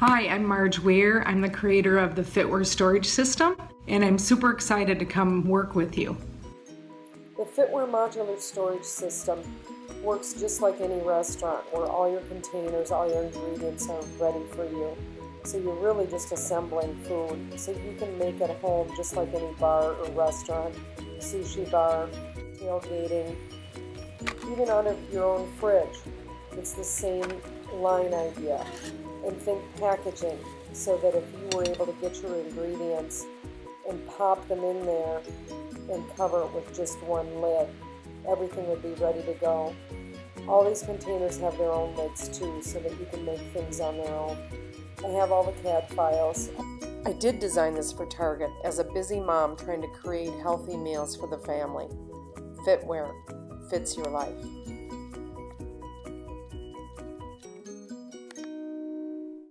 Hi, I'm Marge Weir. I'm the creator of the Fitware storage system, and I'm super excited to come work with you. The Fitware modular storage system works just like any restaurant where all your containers, all your ingredients are ready for you. So you're really just assembling food. So you can make it at home just like any bar or restaurant, sushi bar, tailgating, even out of your own fridge. It's the same line idea. And think packaging, so that if you were able to get your ingredients and pop them in there and cover it with just one lid, everything would be ready to go. All these containers have their own lids too, so that you can make things on their own. I have all the CAD files. I did design this for Target as a busy mom trying to create healthy meals for the family. Fitware fits your life.